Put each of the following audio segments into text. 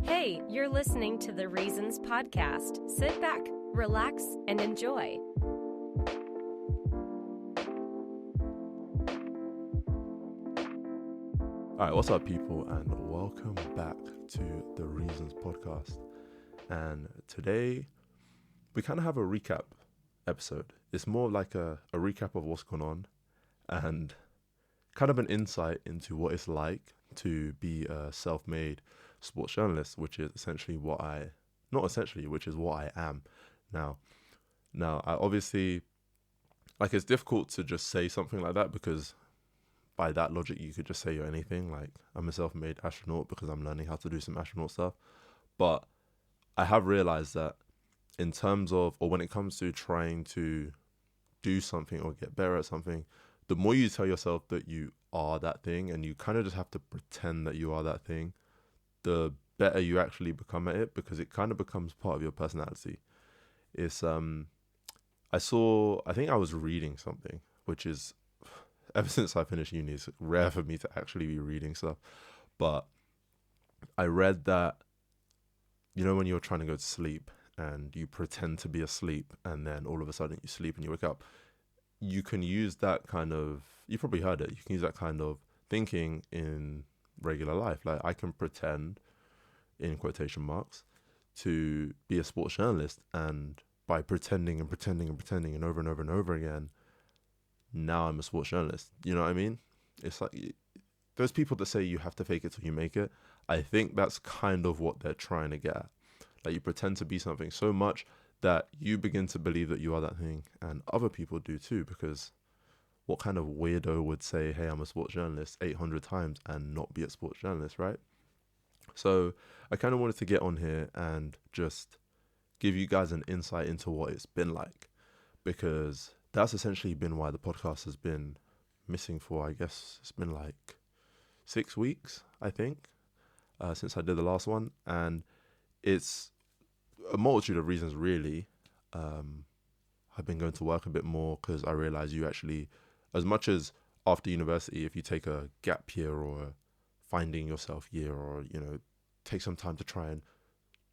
Hey, you're listening to the Reasons podcast. Sit back, relax, and enjoy. All right, what's up, people, and welcome back to the Reasons podcast. And today we kind of have a recap episode. It's more like a recap of what's gone on and kind of an insight into what it's like to be a self-made sports journalist, which is essentially what I am now. I obviously, it's difficult to just say something like that because by that logic, you could just say you're anything. Like, I'm a self-made astronaut because I'm learning how to do some astronaut stuff. But I have realized that in terms of, or when it comes to trying to do something or get better at something, the more you tell yourself that you are that thing and you kind of just have to pretend that you are that thing, the better you actually become at it, because it kind of becomes part of your personality. It's, I think I was reading something, which is, ever since I finished uni, it's rare for me to actually be reading stuff. But I read that, when you're trying to go to sleep and you pretend to be asleep and then all of a sudden you sleep and you wake up, you can use that kind of, you probably heard it, you can use that kind of thinking in regular life. Like, I can pretend, in quotation marks, to be a sports journalist, and by pretending and over and over and over again, now I'm a sports journalist. You know what I mean? It's like those people that say you have to fake it till you make it. I think that's kind of what they're trying to get at. Like, you pretend to be something so much that you begin to believe that you are that thing, and other people do too, because what kind of weirdo would say, hey, I'm a sports journalist 800 times and not be a sports journalist, right? So I kind of wanted to get on here and just give you guys an insight into what it's been like, because that's essentially been why the podcast has been missing for, I guess, it's been like 6 weeks, I think, since I did the last one. And it's a multitude of reasons, really. I've been going to work a bit more because I realize you actually, as much as after university, if you take a gap year or a finding yourself year, or, take some time to try and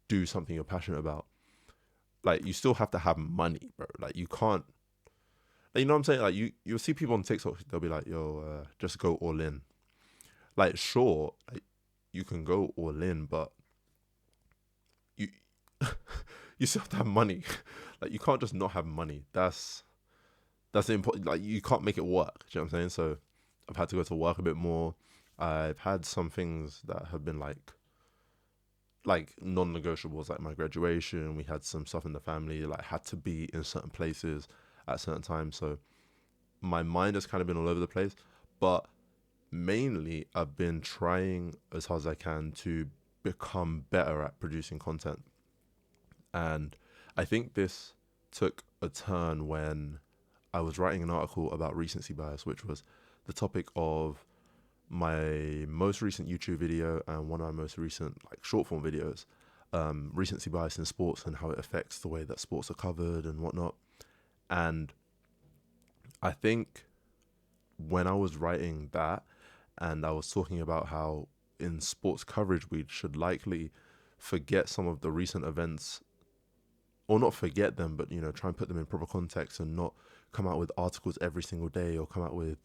do something you're passionate about, like, you still have to have money, bro. Like, you can't, you know what I'm saying? Like, you'll see people on TikTok, they'll be like, yo, just go all in. Like, sure, like, you can go all in, but you you still have to have money. Like, you can't just not have money. That's important. Like, you can't make it work. Do you know what I'm saying? So I've had to go to work a bit more. I've had some things that have been like non-negotiables, like my graduation. We had some stuff in the family, like, had to be in certain places at certain times. So my mind has kind of been all over the place, but mainly I've been trying as hard as I can to become better at producing content. And I think this took a turn when I was writing an article about recency bias, which was the topic of my most recent YouTube video and one of my most recent short form videos, recency bias in sports and how it affects the way that sports are covered and whatnot. And I think when I was writing that, and I was talking about how in sports coverage we should likely forget some of the recent events, or not forget them, but try and put them in proper context and not come out with articles every single day or come out with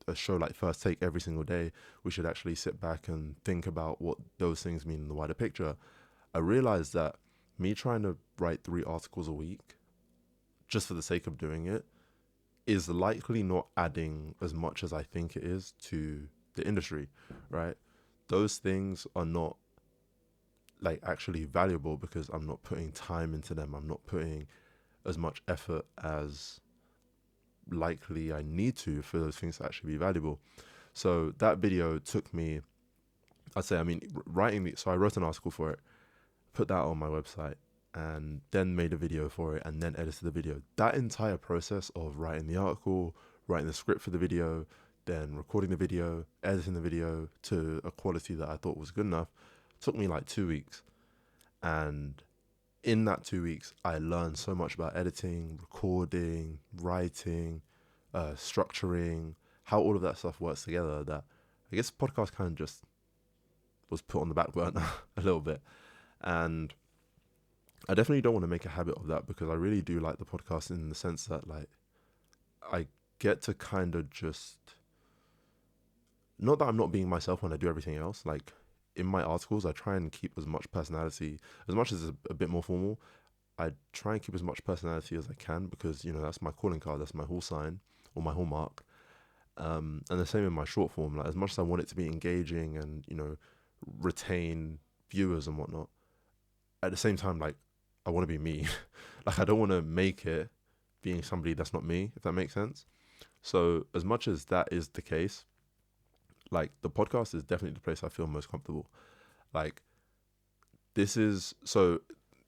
a show like First Take every single day. We should actually sit back and think about what those things mean in the wider picture. I realized that me trying to write 3 articles a week just for the sake of doing it is likely not adding as much as I think it is to the industry, right? Those things are not actually valuable because I'm not putting time into them. I'm not putting as much effort as likely I need to for those things to actually be valuable. So that video took me, so I wrote an article for it, put that on my website, and then made a video for it, and then edited the video. That entire process of writing the article, writing the script for the video, then recording the video, editing the video to a quality that I thought was good enough, took me 2 weeks. And in that 2 weeks, I learned so much about editing, recording, writing, structuring, how all of that stuff works together, that I guess podcast kind of just was put on the back burner a little bit. And I definitely don't want to make a habit of that, because I really do like the podcast in the sense that, like, I get to kind of just, not that I'm not being myself when I do everything else. Like, in my articles, I try and keep as much personality, as much as it's a bit more formal. I try and keep as much personality as I can, because, that's my calling card, that's my hall sign or my hallmark. And the same in my short form. Like, as much as I want it to be engaging and, retain viewers and whatnot, at the same time, like, I want to be me. Like, I don't want to make it being somebody that's not me, if that makes sense. So as much as that is the case, like, the podcast is definitely the place I feel most comfortable. Like, this is, so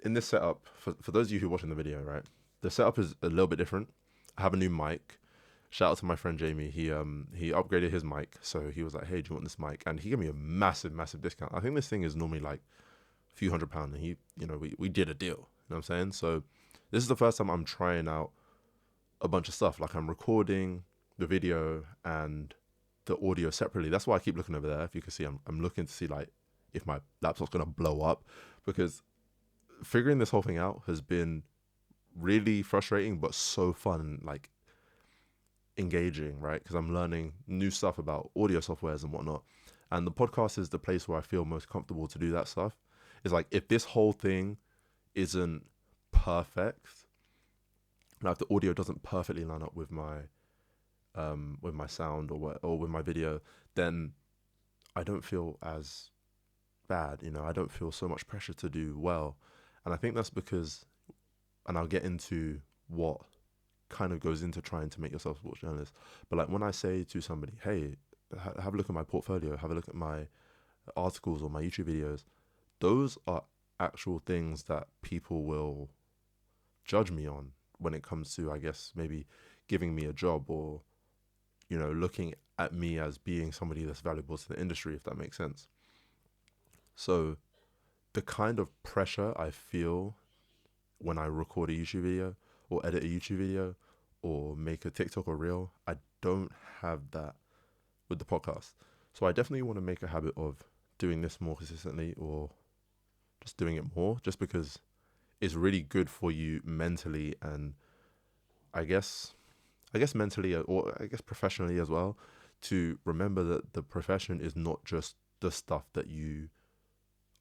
in this setup, for those of you who are watching the video, right, the setup is a little bit different. I have a new mic. Shout out to my friend Jamie. He upgraded his mic, so he was like, "Hey, do you want this mic?" And he gave me a massive discount. I think this thing is normally like a few £100, and we did a deal. You know what I'm saying? So this is the first time I'm trying out a bunch of stuff. Like, I'm recording the video and the audio separately. That's why I keep looking over there. If you can see, I'm looking to see, like, if my laptop's gonna blow up, because figuring this whole thing out has been really frustrating, but so fun, like, engaging, right? Because I'm learning new stuff about audio softwares and whatnot. And the podcast is the place where I feel most comfortable to do that stuff. It's like, if this whole thing isn't perfect, like, if the audio doesn't perfectly line up with my sound or with my video, then I don't feel as bad. I don't feel so much pressure to do well. And I think that's because, and I'll get into what kind of goes into trying to make yourself a sports journalist. But, like, when I say to somebody, "Hey, have a look at my portfolio, have a look at my articles or my YouTube videos," those are actual things that people will judge me on when it comes to, I guess, maybe giving me a job, or, looking at me as being somebody that's valuable to the industry, if that makes sense. So the kind of pressure I feel when I record a YouTube video or edit a YouTube video or make a TikTok or reel, I don't have that with the podcast. So I definitely want to make a habit of doing this more consistently, or just doing it more, just because it's really good for you mentally, and I guess mentally, or I guess professionally as well, to remember that the profession is not just the stuff that you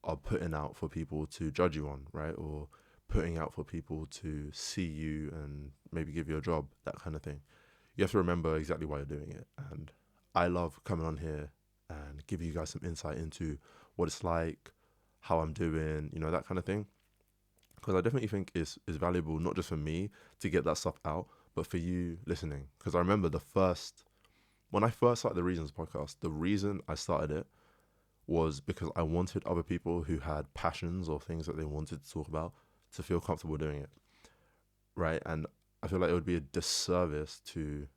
are putting out for people to judge you on, right? Or putting out for people to see you and maybe give you a job, that kind of thing. You have to remember exactly why you're doing it. And I love coming on here and give you guys some insight into what it's like, how I'm doing, that kind of thing. Because I definitely think it's valuable, not just for me to get that stuff out, but for you listening. Because I remember when I first started the Reasons podcast, the reason I started it was because I wanted other people who had passions or things that they wanted to talk about to feel comfortable doing it, right? And I feel like it would be a disservice to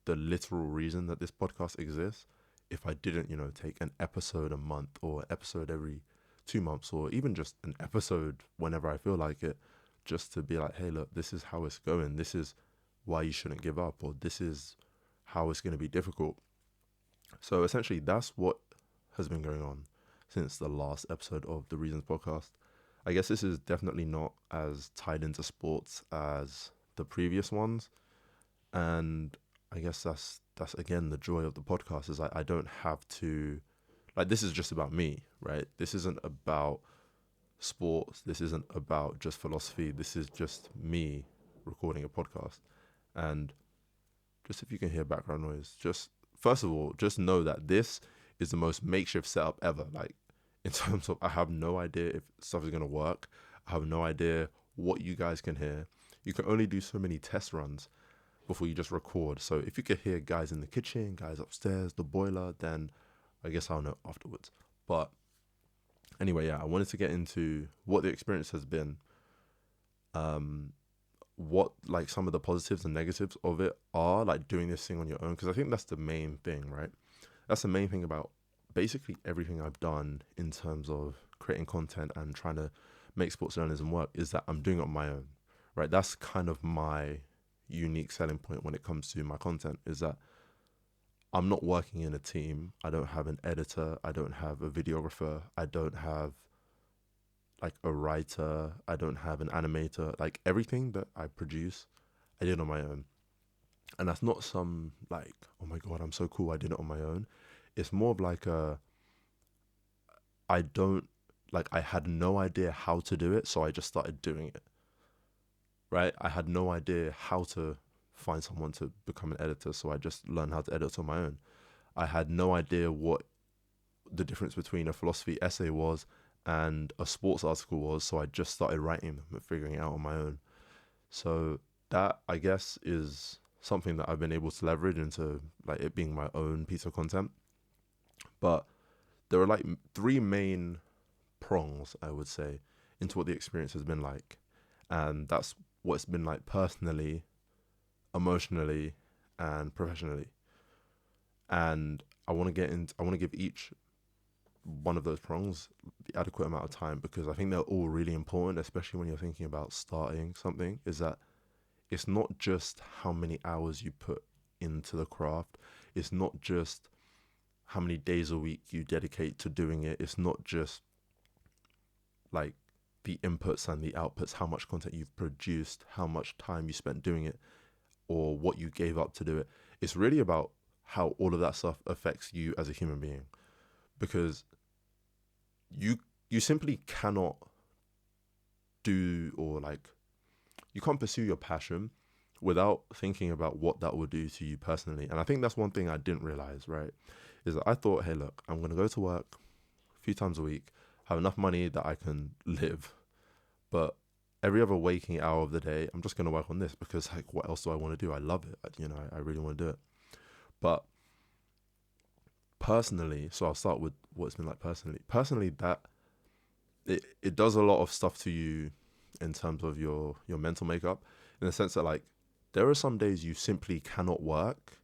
the literal reason that this podcast exists if I didn't, take an episode a month, or an episode every 2 months, or even just an episode whenever I feel like it, just to be like, "Hey, look, this is how it's going. This is why you shouldn't give up," or "This is how it's going to be difficult." So essentially, that's what has been going on since the last episode of the Reasons podcast. I guess this is definitely not as tied into sports as the previous ones, and I guess that's again the joy of the podcast, is I don't have to, like, this is just about me, right? This isn't about sports. This isn't about just philosophy. This is just me recording a podcast. And just, if you can hear background noise, just first of all, just know that this is the most makeshift setup ever. Like, in terms of, I have no idea if stuff is going to work. I have no idea what you guys can hear. You can only do so many test runs before you just record. So if you could hear guys in the kitchen, guys upstairs, the boiler, then I guess I'll know afterwards. But anyway, yeah, I wanted to get into what the experience has been, what, like, some of the positives and negatives of it are, like, doing this thing on your own, because I think that's the main thing, right? That's the main thing about basically everything I've done in terms of creating content and trying to make sports journalism work, is that I'm doing it on my own, right? That's kind of my unique selling point when it comes to my content, is that I'm not working in a team. I don't have an editor. I don't have a videographer. I don't have like a writer. I don't have an animator. Like everything that I produce, I did on my own. And that's not some like, oh my God, I'm so cool, I did it on my own. It's more of like I don't, like, I had no idea how to do it, so I just started doing it, right? I had no idea how to find someone to become an editor, so I just learned how to edit on my own. I had no idea what the difference between a philosophy essay was and a sports article was, so I just started writing them and figuring it out on my own. So that, I guess, is something that I've been able to leverage into like it being my own piece of content. But there are like three main prongs, I would say, into what the experience has been like. And that's what it's been like personally, emotionally, and professionally. And I want to give each one of those prongs the adequate amount of time, because I think they're all really important, especially when you're thinking about starting something. Is that it's not just how many hours you put into the craft. It's not just how many days a week you dedicate to doing it. It's not just like the inputs and the outputs, how much content you've produced, how much time you spent doing it, or what you gave up to do it. It's really about how all of that stuff affects you as a human being, because you simply cannot do, or like, you can't pursue your passion without thinking about what that will do to you personally. And I think that's one thing I didn't realize, right? Is that I thought, hey, look, I'm going to go to work a few times a week, have enough money that I can live. But every other waking hour of the day, I'm just going to work on this, because like, what else do I want to do? I love it. I really want to do it. But personally, so I'll start with what it's been like personally. Personally, that it does a lot of stuff to you in terms of your mental makeup, in the sense that like there are some days you simply cannot work,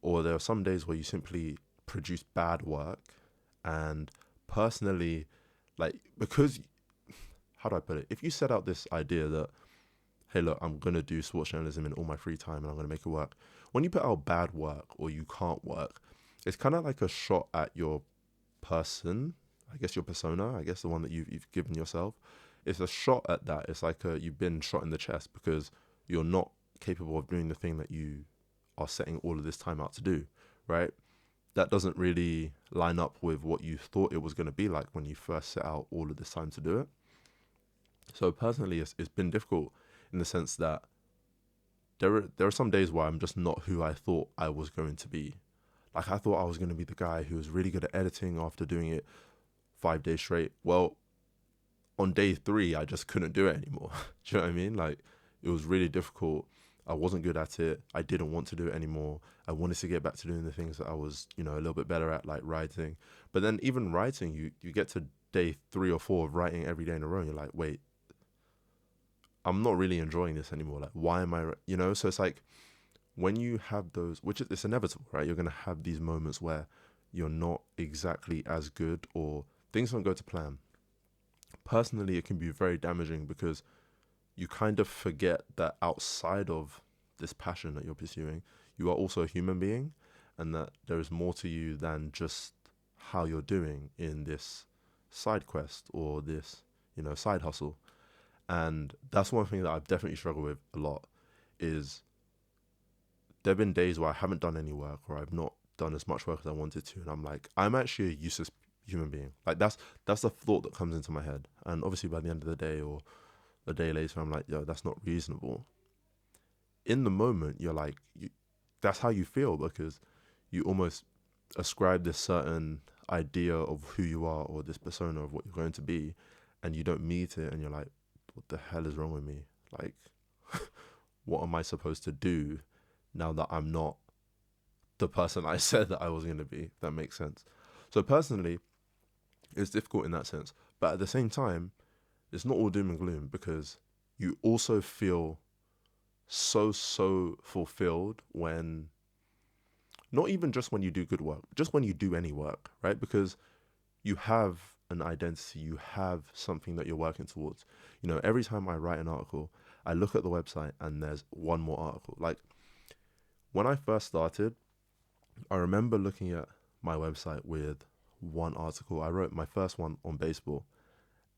or there are some days where you simply produce bad work. And personally, like, because, how do I put it? If you set out this idea that, hey, look, I'm going to do sports journalism in all my free time and I'm going to make it work. When you put out bad work or you can't work, it's kind of like a shot at your person, I guess your persona, I guess the one that you've given yourself. It's a shot at that. It's like you've been shot in the chest because you're not capable of doing the thing that you are setting all of this time out to do, right? That doesn't really line up with what you thought it was going to be like when you first set out all of this time to do it. So personally, it's been difficult in the sense that there are some days where I'm just not who I thought I was going to be. Like, I thought I was going to be the guy who was really good at editing after doing it 5 days straight. Well, on day 3, I just couldn't do it anymore. Do you know what I mean? Like, it was really difficult. I wasn't good at it. I didn't want to do it anymore. I wanted to get back to doing the things that I was, a little bit better at, like writing. But then even writing, you get to day 3 or 4 of writing every day in a row, and you're like, wait, I'm not really enjoying this anymore. Like, why am I, So it's like, when you have those, which it's inevitable, right? You're going to have these moments where you're not exactly as good, or things don't go to plan. Personally, it can be very damaging, because you kind of forget that outside of this passion that you're pursuing, you are also a human being, and that there is more to you than just how you're doing in this side quest or this, side hustle. And that's one thing that I've definitely struggled with a lot. Is there have been days where I haven't done any work, or I've not done as much work as I wanted to, and I'm like, I'm actually a useless human being. Like, that's the thought that comes into my head. And obviously by the end of the day, or a day later, I'm like, yo, that's not reasonable. In the moment, you're like, that's how you feel, because you almost ascribe this certain idea of who you are, or this persona of what you're going to be, and you don't meet it, and you're like, what the hell is wrong with me? Like, what am I supposed to do now that I'm not the person I said that I was going to be? If that makes sense. So personally, it's difficult in that sense. But at the same time, it's not all doom and gloom, because you also feel so fulfilled when, not even just when you do good work, just when you do any work, right? Because you have an identity, you have something that you're working towards. Every time I write an article, I look at the website and there's one more article. Like, when I first started, I remember looking at my website with one article. I wrote my first one on baseball,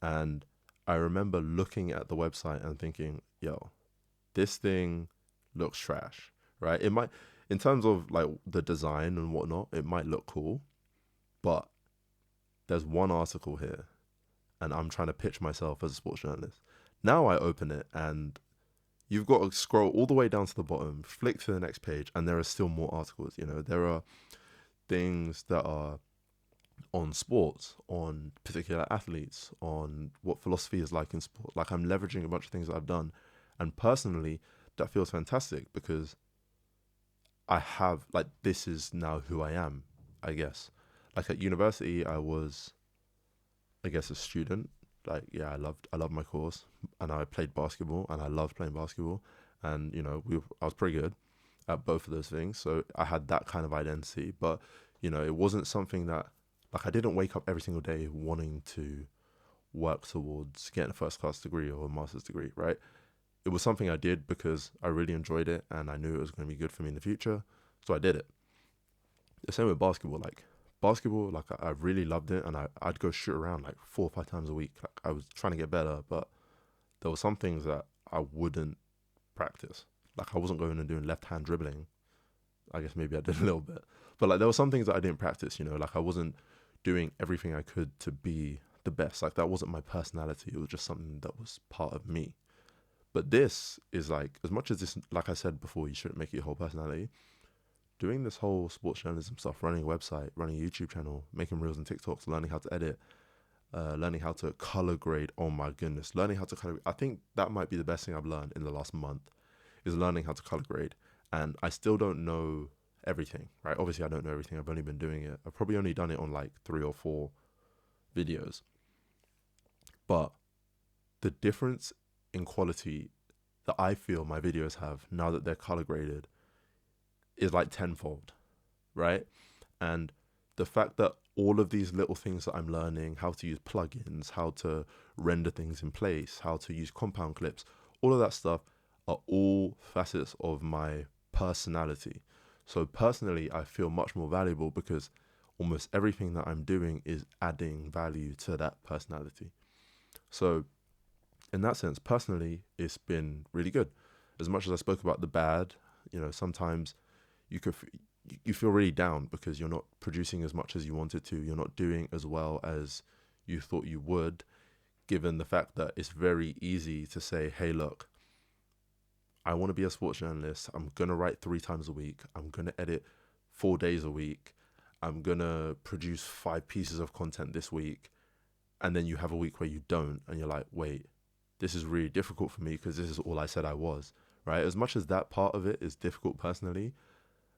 And I remember looking at the website and thinking, yo, this thing looks trash, right? It might, in terms of like the design and whatnot, it might look cool, but there's one article here and I'm trying to pitch myself as a sports journalist. Now I open it and you've got to scroll all the way down to the bottom, flick to the next page, and there are still more articles. You know, there are things that are on sports, on particular athletes, on what philosophy is like in sport. Like, I'm leveraging a bunch of things that I've done. And personally, that feels fantastic because I have, like, this is now who I am, I guess. Like, at university, I was, I guess, a student. Like, yeah, I loved my course, and I played basketball, and I loved playing basketball. And, you know, I was pretty good at both of those things. So I had that kind of identity. But, you know, it wasn't something that, like, I didn't wake up every single day wanting to work towards getting a first class degree or a master's degree, right? It was something I did because I really enjoyed it and I knew it was going to be good for me in the future. So I did it. The same with basketball. Like I really loved it, and I'd go shoot around like 4 or 5 times a week. Like, I was trying to get better, but there were some things that I wouldn't practice. Like, I wasn't going and doing left hand dribbling. I guess maybe I did a little bit, but like there were some things that I didn't practice. You know, like I wasn't doing everything I could to be the best. Like, that wasn't my personality. It was just something that was part of me. But this is like, as much as this, like I said before, you shouldn't make it your whole personality. Doing this whole sports journalism stuff, running a website, running a YouTube channel, making reels and TikToks, learning how to edit, learning how to color grade. Oh my goodness, learning how to color. I think that might be the best thing I've learned in the last month, is learning how to color grade. And I still don't know everything, right? Obviously, I don't know everything. I've only been doing it. I've probably only done it on like 3 or 4 videos. But the difference in quality that I feel my videos have now that they're color graded is like tenfold, right? And the fact that all of these little things that I'm learning, how to use plugins, how to render things in place, how to use compound clips, all of that stuff are all facets of my personality. So personally, I feel much more valuable because almost everything that I'm doing is adding value to that personality. So in that sense, personally, it's been really good. As much as I spoke about the bad, you know, sometimes you feel really down because you're not producing as much as you wanted to. You're not doing as well as you thought you would, given the fact that it's very easy to say, hey, look, I want to be a sports journalist. I'm going to write 3 times a week. I'm going to edit 4 days a week. I'm going to produce 5 pieces of content this week. And then you have a week where you don't. And you're like, wait, this is really difficult for me because this is all I said I was, right? As much as that part of it is difficult personally,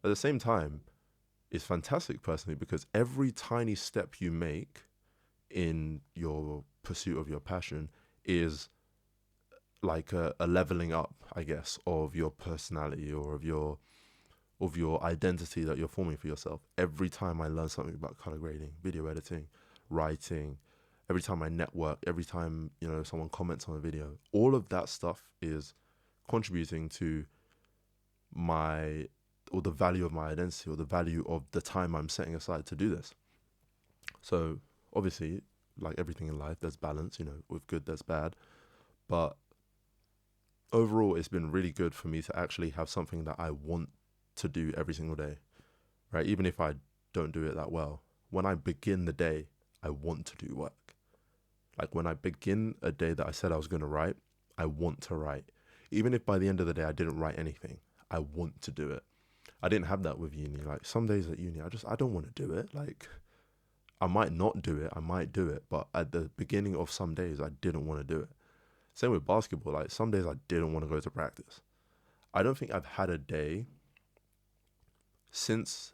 at the same time, it's fantastic personally because every tiny step you make in your pursuit of your passion is like a leveling up, I guess, of your personality or of your identity that you're forming for yourself. Every time I learn something about color grading, video editing, writing, every time I network, every time, you know, someone comments on a video, all of that stuff is contributing to the value of my identity, or the value of the time I'm setting aside to do this. So obviously, like everything in life, there's balance, you know, with good, there's bad. But overall, it's been really good for me to actually have something that I want to do every single day, right? Even if I don't do it that well. When I begin the day, I want to do work. Like when I begin a day that I said I was going to write, I want to write. Even if by the end of the day I didn't write anything, I want to do it. I didn't have that with uni. Like some days at uni, I don't want to do it. Like I might not do it, I might do it, but at the beginning of some days, I didn't want to do it. Same with basketball. Like some days I didn't want to go to practice. I don't think I've had a day since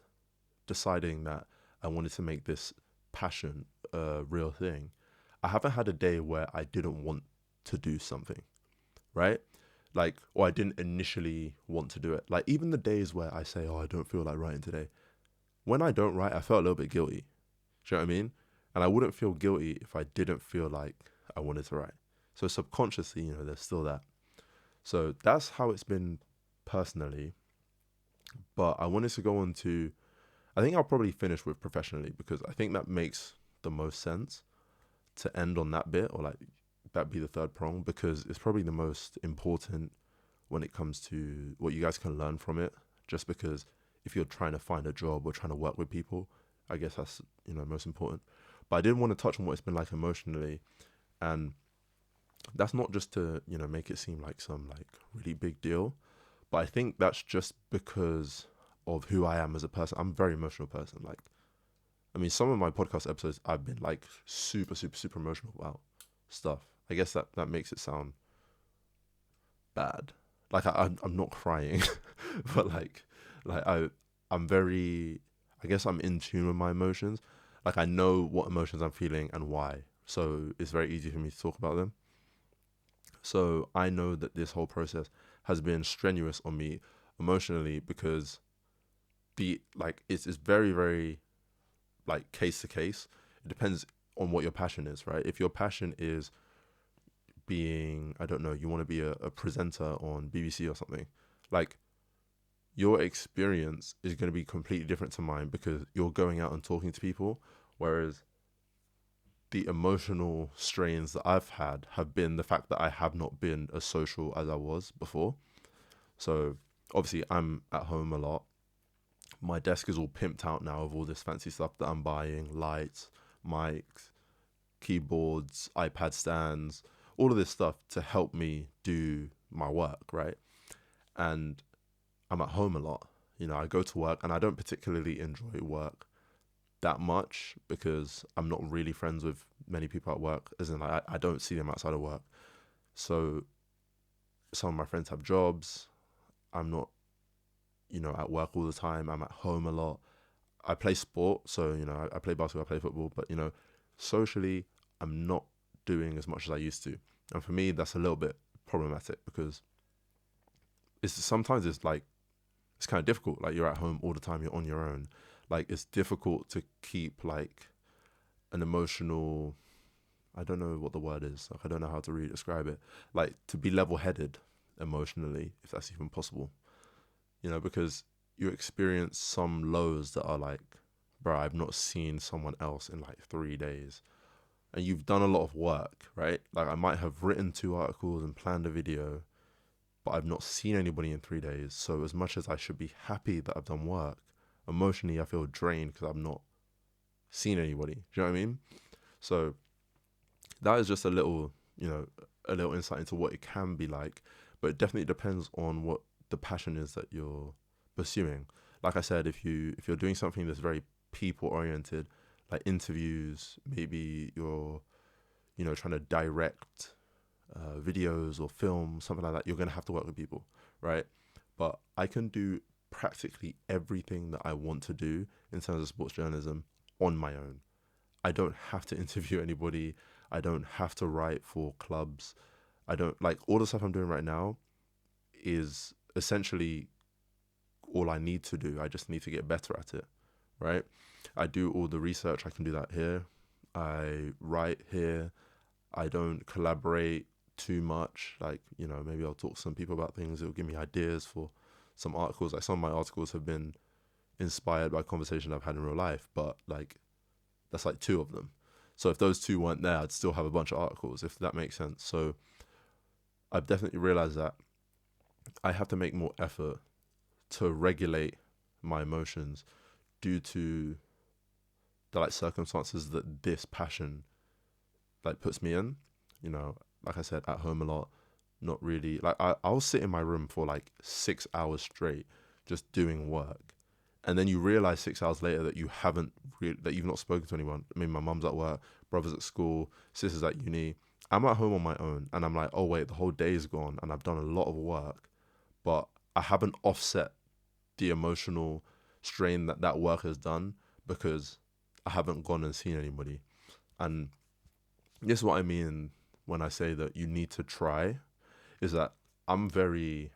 deciding that I wanted to make this passion a real thing. I haven't had a day where I didn't want to do something, right? Like, or I didn't initially want to do it. Like even the days where I say, oh, I don't feel like writing today. When I don't write, I felt a little bit guilty. Do you know what I mean? And I wouldn't feel guilty if I didn't feel like I wanted to write. So subconsciously, you know, there's still that. So that's how it's been personally. But I wanted to go on to, I think I'll probably finish with professionally because I think that makes the most sense. to end on that bit, or like that be the third prong, because it's probably the most important when it comes to what you guys can learn from it. Just because if you're trying to find a job or trying to work with people, I guess that's, most important. But I did want to touch on what it's been like emotionally, and that's not just to, make it seem like some like really big deal, but I think that's just because of who I am as a person. I'm a very emotional person. Like, I mean, some of my podcast episodes, I've been like super, super, super emotional about stuff. I guess that makes it sound bad. Like I'm not crying, but I'm very, I guess I'm in tune with my emotions. Like I know what emotions I'm feeling and why. So it's very easy for me to talk about them. So I know that this whole process has been strenuous on me emotionally, because it's very, very like case to case. It depends on what your passion is, right? If your passion is being, I don't know, you want to be a presenter on BBC or something, like your experience is going to be completely different to mine, because you're going out and talking to people, whereas the emotional strains that I've had have been the fact that I have not been as social as I was before. So obviously I'm at home a lot. My desk is all pimped out now of all this fancy stuff that I'm buying: lights, mics, keyboards, iPad stands, all of this stuff to help me do my work, right? And I'm at home a lot. I go to work and I don't particularly enjoy work that much, because I'm not really friends with many people at work, as in like, I don't see them outside of work. So some of my friends have jobs. I'm not, at work all the time. I'm at home a lot. I play sport, so, I play basketball, I play football, but, socially, I'm not doing as much as I used to. And for me, that's a little bit problematic, because sometimes it's kind of difficult. Like, you're at home all the time, you're on your own. Like, it's difficult to keep like an emotional, I don't know what the word is. Like, I don't know how to really describe it. Like, to be level-headed emotionally, if that's even possible. Because you experience some lows that are like, bro, I've not seen someone else in like 3 days. And you've done a lot of work, right? Like, I might have written 2 articles and planned a video, but I've not seen anybody in 3 days. So as much as I should be happy that I've done work, emotionally I feel drained because I've not seen anybody. Do you know what I mean? So that is just a little insight into what it can be like. But it definitely depends on what the passion is that you're pursuing. Like I said, if you're doing something that's very people oriented, like interviews, maybe you're trying to direct videos or film, something like that, you're going to have to work with people, right? But I can do practically everything that I want to do in terms of sports journalism on my own. I don't have to interview anybody. I don't have to write for clubs. I don't, like, all the stuff I'm doing right now is essentially all I need to do. I just need to get better at it, right? I do all the research. I can do that here. I write here. I don't collaborate too much. Like, maybe I'll talk to some people about things. It'll give me ideas for some articles. Like, some of my articles have been inspired by conversation I've had in real life, but like, that's like 2 of them. So if those 2 weren't there, I'd still have a bunch of articles, if that makes sense. So I've definitely realized that I have to make more effort to regulate my emotions due to the like circumstances that this passion like puts me in. Like I said, at home a lot, not really, like I'll sit in my room for like 6 hours straight just doing work, and then you realize 6 hours later that that you've not spoken to anyone. I mean, my mum's at work, brother's at school, sister's at uni. I'm at home on my own, and I'm like, oh wait, the whole day is gone, and I've done a lot of work, but I haven't offset the emotional strain that work has done, because I haven't gone and seen anybody. And this is what I mean when I say that you need to try, is that I'm very,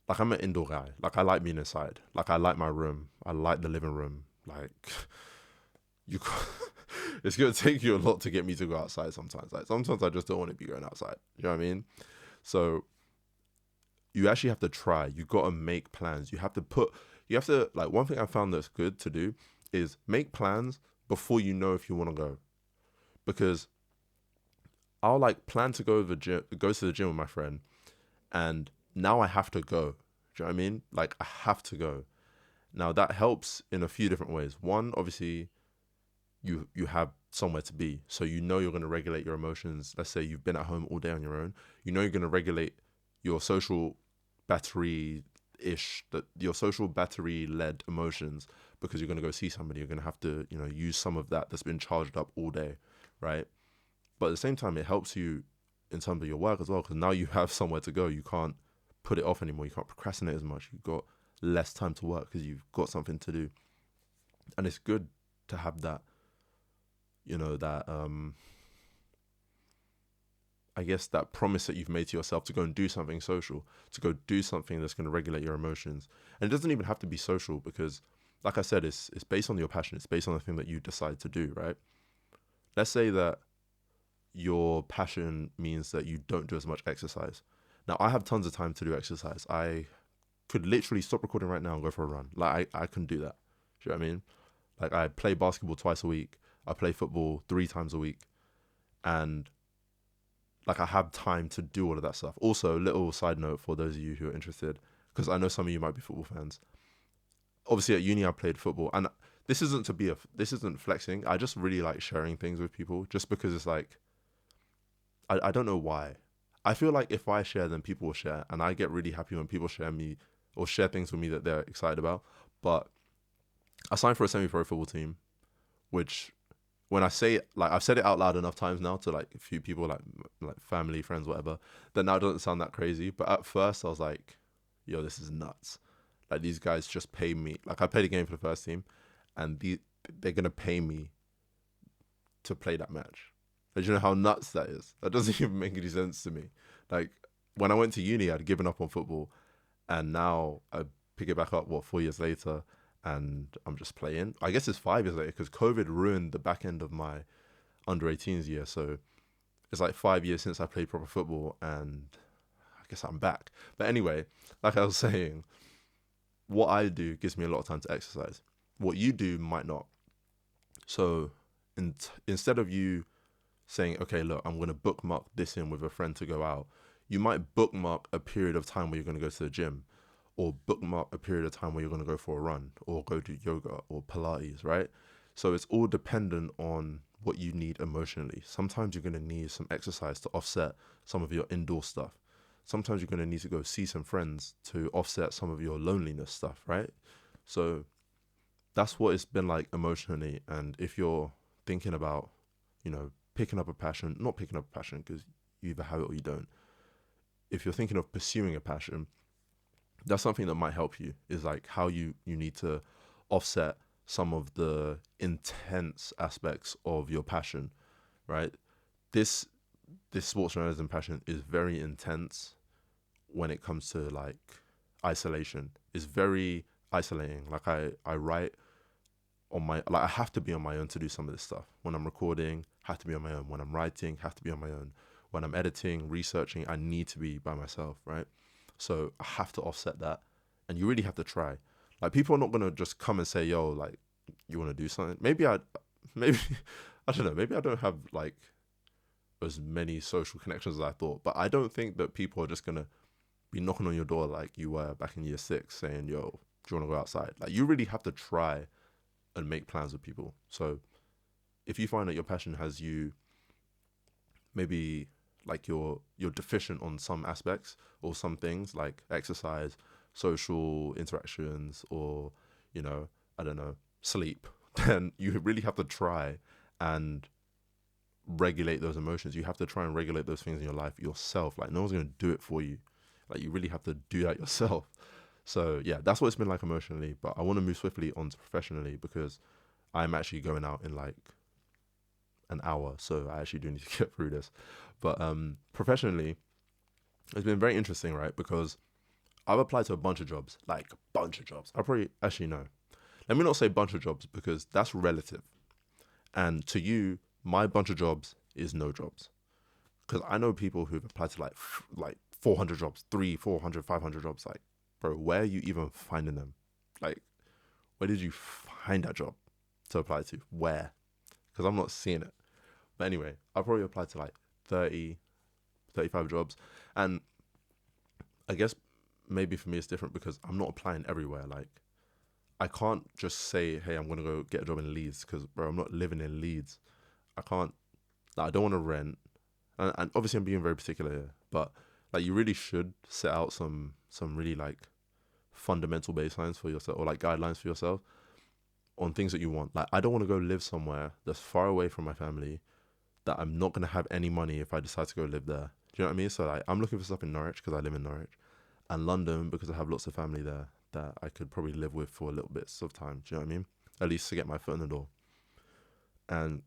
like, I'm an indoor guy. Like, I like being inside. Like, I like my room. I like the living room. Like, it's going to take you a lot to get me to go outside sometimes. Like, sometimes I just don't want to be going outside. You know what I mean? So you actually have to try. You got to make plans. You have to, like, one thing I found that's good to do is make plans before you know if you want to go. because I'll like plan to go to the gym with my friend, and now I have to go. Do you know what I mean? Like, I have to go. Now that helps in a few different ways. One, obviously, you have somewhere to be, so you know you're going to regulate your emotions. Let's say you've been at home all day on your own. You know you're going to regulate your social your social battery led emotions, because you're going to go see somebody. You're going to have to, use some of that that's been charged up all day, right? But at the same time, it helps you in terms of your work as well, because now you have somewhere to go. You can't put it off anymore. You can't procrastinate as much. You've got less time to work because you've got something to do. And it's good to have that, I guess that promise that you've made to yourself to go and do something social, to go do something that's going to regulate your emotions. And it doesn't even have to be social, because like I said, it's based on your passion. It's based on the thing that you decide to do, right? Let's say that your passion means that you don't do as much exercise. Now, I have tons of time to do exercise. I could literally stop recording right now and go for a run. Like, I can do that. Do you know what I mean? Like, I play basketball twice a week. I play football 3 times a week. And like, I have time to do all of that stuff. Also, little side note for those of you who are interested, because I know some of you might be football fans. Obviously at uni I played football, and this isn't flexing. I just really like sharing things with people, just because it's like, I don't know why. I feel like if I share, then people will share, and I get really happy when people share me or share things with me that they're excited about. But I signed for a semi-pro football team, which, when I say it, like, I've said it out loud enough times now to like a few people, like family, friends, whatever, that now it doesn't sound that crazy. But at first I was like, yo, this is nuts. Like, these guys just pay me. Like, I played a game for the first team, and they're going to pay me to play that match. Like, do you know how nuts that is? That doesn't even make any sense to me. Like, when I went to uni, I'd given up on football, and now I pick it back up, 4 years later, and I'm just playing. I guess it's 5 years later, because COVID ruined the back end of my under-18s year. So it's like 5 years since I played proper football, and I guess I'm back. But anyway, like I was saying, what I do gives me a lot of time to exercise. What you do might not. So instead of you saying, okay, look, I'm going to bookmark this in with a friend to go out, you might bookmark a period of time where you're going to go to the gym, or bookmark a period of time where you're going to go for a run, or go do yoga or Pilates, right? So it's all dependent on what you need emotionally. Sometimes you're going to need some exercise to offset some of your indoor stuff. Sometimes you're going to need to go see some friends to offset some of your loneliness stuff, right? So that's what it's been like emotionally. And if you're thinking about, not picking up a passion, because you either have it or you don't. If you're thinking of pursuing a passion, that's something that might help you, is like how you need to offset some of the intense aspects of your passion, right? This sports journalism passion is very intense when it comes to like isolation. It's very isolating. Like, I write on my, like, I have to be on my own to do some of this stuff. When I'm recording, have to be on my own. When I'm writing, have to be on my own. When I'm editing, researching, I need to be by myself, right? So I have to offset that, and you really have to try. Like, people are not gonna just come and say, yo, like, you want to do something? Maybe I don't know, maybe I don't have like as many social connections as I thought, but I don't think that people are just gonna be knocking on your door like you were back in year 6 saying, yo, do you want to go outside? Like, you really have to try and make plans with people. So if you find that your passion has you, maybe like you're deficient on some aspects or some things like exercise, social interactions, or, I don't know, sleep, then you really have to try and regulate those emotions. You have to try and regulate those things in your life yourself. Like, no one's going to do it for you. Like, you really have to do that yourself. So yeah, that's what it's been like emotionally. But I want to move swiftly on to professionally, because I'm actually going out in like an hour, so I actually do need to get through this. But professionally, it's been very interesting, right? Because I've applied to a bunch of jobs. I probably, actually, no, let me not say bunch of jobs, because that's relative. And to you, my bunch of jobs is no jobs. Because I know people who've applied to like 400 jobs, 300, 400, 500 jobs. Like, bro, where are you even finding them? Like, where did you find that job to apply to? Where? Because I'm not seeing it. But anyway, I've probably applied to like 30, 35 jobs. And I guess maybe for me it's different because I'm not applying everywhere. Like, I can't just say, hey, I'm going to go get a job in Leeds because, bro, I'm not living in Leeds. I can't, like, I don't want to rent. And obviously I'm being very particular here, but like you really should set out some really like fundamental baselines for yourself or like guidelines for yourself on things that you want. Like, I don't want to go live somewhere that's far away from my family that I'm not going to have any money if I decide to go live there. Do you know what I mean? So like, I'm looking for stuff in Norwich because I live in Norwich, and London because I have lots of family there that I could probably live with for a little bits of time. Do you know what I mean? At least to get my foot in the door. And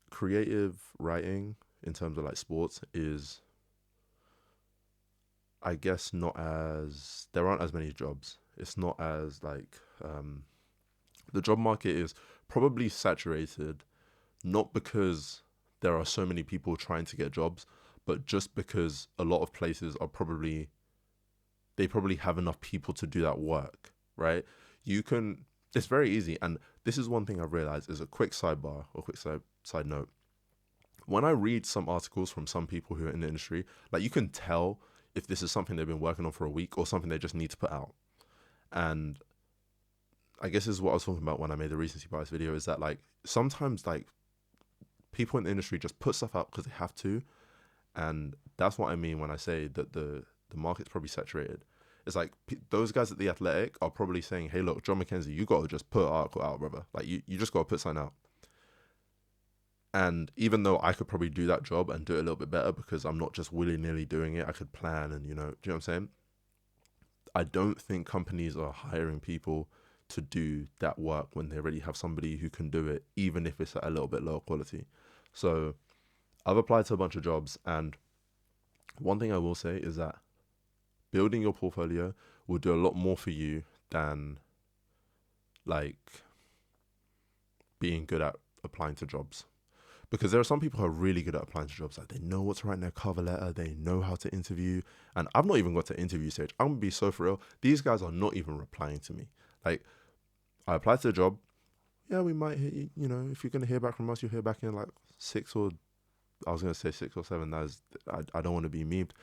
creative writing in terms of like sports is, I guess, there aren't as many jobs. It's not as like, the job market is probably saturated, not because there are so many people trying to get jobs, but just because a lot of places they probably have enough people to do that work, right? It's very easy. And this is one thing I've realized is a quick sidebar or quick side note. When I read some articles from some people who are in the industry, like, you can tell if this is something they've been working on for a week or something they just need to put out. And I guess this is what I was talking about when I made the recency bias video, is that like sometimes like people in the industry just put stuff out because they have to. And that's what I mean when I say that the market's probably saturated. It's like those guys at The Athletic are probably saying, hey, look, John McKenzie, you got to just put an article out, brother. Like, you just got to put something out. And even though I could probably do that job and do it a little bit better because I'm not just willy-nilly doing it, I could plan and, do you know what I'm saying? I don't think companies are hiring people to do that work when they already have somebody who can do it, even if it's at a little bit lower quality. So I've applied to a bunch of jobs, and one thing I will say is that building your portfolio will do a lot more for you than like being good at applying to jobs. Because there are some people who are really good at applying to jobs. Like, they know what to write in their cover letter. They know how to interview. And I've not even got to interview stage. I'm going to be so for real. These guys are not even replying to me. Like, I applied to the job. Yeah, we might hear you. If you're going to hear back from us, you'll hear back in like 6 or 7. I don't want to be memed.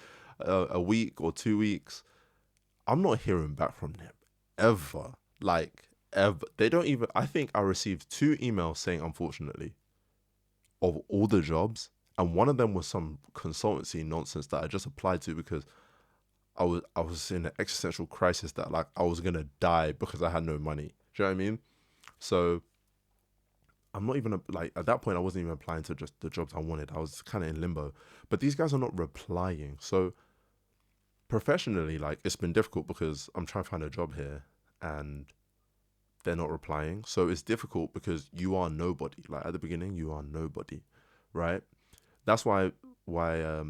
A week or 2 weeks. I'm not hearing back from them ever. Like, ever. They don't even, I think I received 2 emails saying unfortunately of all the jobs, and one of them was some consultancy nonsense that I just applied to because I was in an existential crisis that like I was gonna die because I had no money. Do you know what I mean? So I'm not even like, at that point I wasn't even applying to just the jobs I wanted. I was kind of in limbo. But these guys are not replying. So professionally, like, it's been difficult because I'm trying to find a job here and they're not replying. So it's difficult because you are nobody. Like, at the beginning, you are nobody, right? That's why I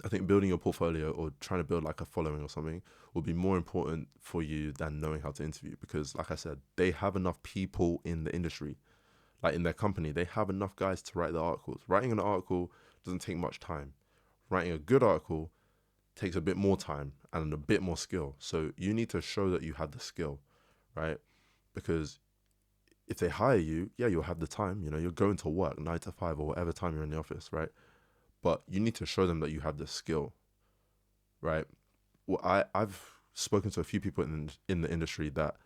think building your portfolio or trying to build like a following or something will be more important for you than knowing how to interview. Because like I said, they have enough people in the industry, like in their company, they have enough guys to write the articles. Writing an article doesn't take much time. Writing a good article takes a bit more time and a bit more skill. So you need to show that you have the skill, right? Because if they hire you, yeah, you'll have the time, you're going to work 9 to 5 or whatever time you're in the office, right? But you need to show them that you have the skill, right? Well, I've spoken to a few people in the industry that,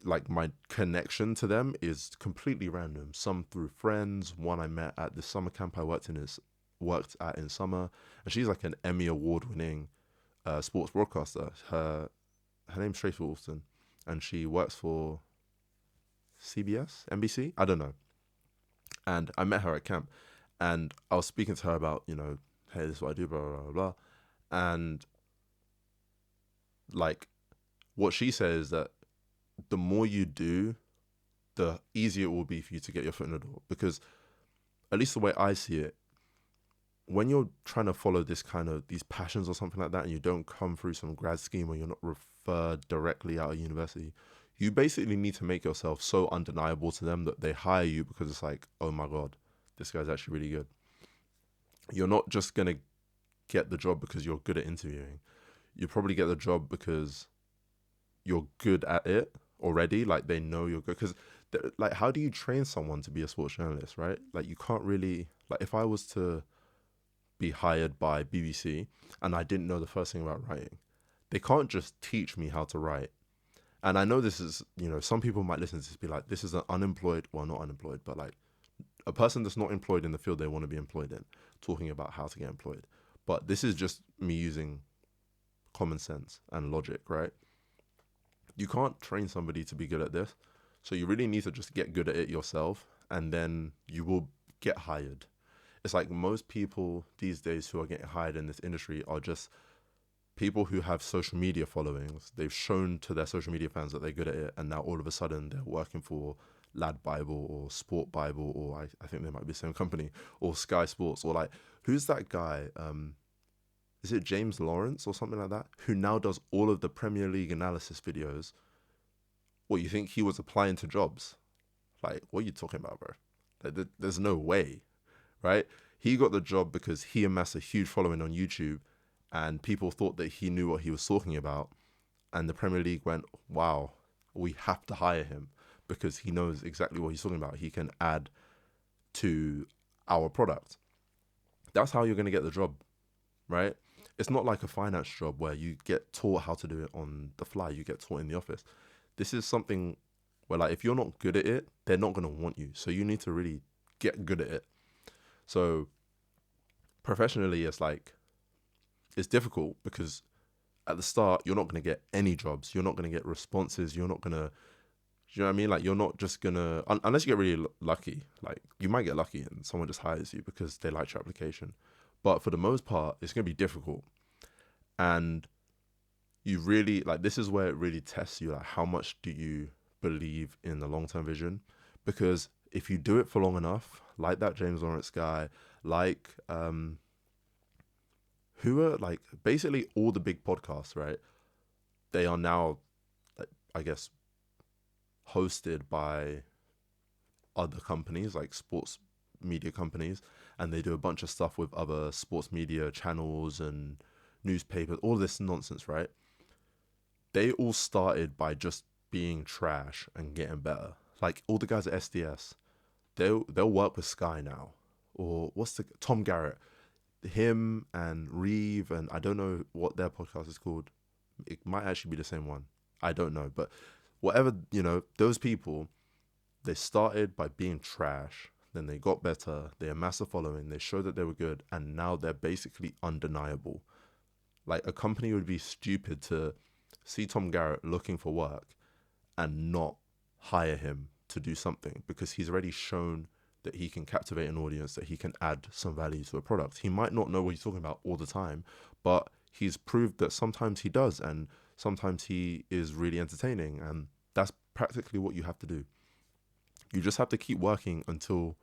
like, my connection to them is completely random. Some through friends. One I met at the summer camp I worked at in summer, and she's like an Emmy award-winning sports broadcaster. Her name's Tracy Wolfson, and she works for CBS, NBC, I don't know. And I met her at camp, and I was speaking to her about, hey, this is what I do, blah, blah, blah, blah. And like, what she says is that the more you do, the easier it will be for you to get your foot in the door. Because at least the way I see it, when you're trying to follow these passions or something like that, and you don't come through some grad scheme or you're not referred directly out of university, you basically need to make yourself so undeniable to them that they hire you because it's like, oh my God, this guy's actually really good. You're not just going to get the job because you're good at interviewing. You probably get the job because you're good at it already. Like, they know you're good. Because Like, how do you train someone to be a sports journalist, right? Like, you can't really, like, if I was to be hired by BBC and I didn't know the first thing about writing, they can't just teach me how to write. And I know this is, some people might listen to this and be like, this is an unemployed, well, not unemployed, but like a person that's not employed in the field they want to be employed in, talking about how to get employed. But this is just me using common sense and logic, right? You can't train somebody to be good at this. So you really need to just get good at it yourself, and then you will get hired. It's like most people these days who are getting hired in this industry are just people who have social media followings. They've shown to their social media fans that they're good at it, and now all of a sudden they're working for Lad Bible or Sport Bible, or I think they might be the same company, or Sky Sports, or like, who's that guy? Is it James Lawrence or something like that? Who now does all of the Premier League analysis videos. What, you think he was applying to jobs? Like, what are you talking about, bro? Like, there's no way, right? He got the job because he amassed a huge following on YouTube, and people thought that he knew what he was talking about. And the Premier League went, wow, we have to hire him because he knows exactly what he's talking about. He can add to our product. That's how you're going to get the job, right? It's not like a finance job where you get taught how to do it on the fly. You get taught in the office. This is something where, like, if you're not good at it, they're not going to want you. So you need to really get good at it. So professionally, it's like, it's difficult because at the start, you're not going to get any jobs. You're not going to get responses. You're not going to, you know what I mean? Like, you're not just going to, unless you get really lucky, like, you might get lucky and someone just hires you because they liked your application. But for the most part, it's going to be difficult. And you really, like, this is where it really tests you. Like, how much do you believe in the long-term vision? Because if you do it for long enough, like that James Lawrence guy, like, who are, like, basically all the big podcasts, right? They are now, like, I guess, hosted by other companies, like sports media companies, and they do a bunch of stuff with other sports media channels and newspapers, all this nonsense, right? They all started by just being trash and getting better. Like, all the guys at SDS, they'll work with Sky now. Or what's the Tom Garrett, him and Reeve, and I don't know what their podcast is called. It might actually be the same one. I don't know, but whatever, those people, they started by being trash. Then they got better. They amassed a following. They showed that they were good, and now they're basically undeniable. Like, a company would be stupid to see Tom Garrett looking for work and not hire him to do something, because he's already shown that he can captivate an audience, that he can add some value to a product. He might not know what he's talking about all the time, but he's proved that sometimes he does, and sometimes he is really entertaining, and that's practically what you have to do. You just have to keep working until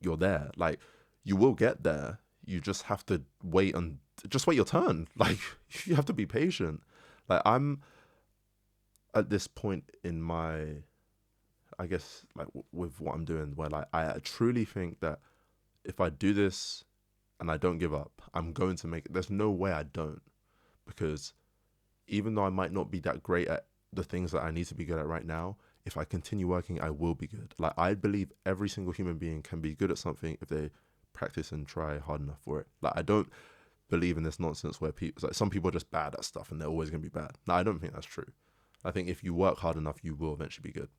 you're there. Like, you will get there. You just have to wait and just wait your turn. Like, you have to be patient. Like, I'm at this point in my, I guess, like, with what I'm doing, where, like, I truly think that if I do this and I don't give up, I'm going to make it. There's no way I don't, because even though I might not be that great at the things that I need to be good at right now, if I continue working, I will be good. Like, I believe every single human being can be good at something if they practice and try hard enough for it. Like, I don't believe in this nonsense where people, like, some people are just bad at stuff and they're always going to be bad. No, I don't think that's true. I think if you work hard enough, you will eventually be good.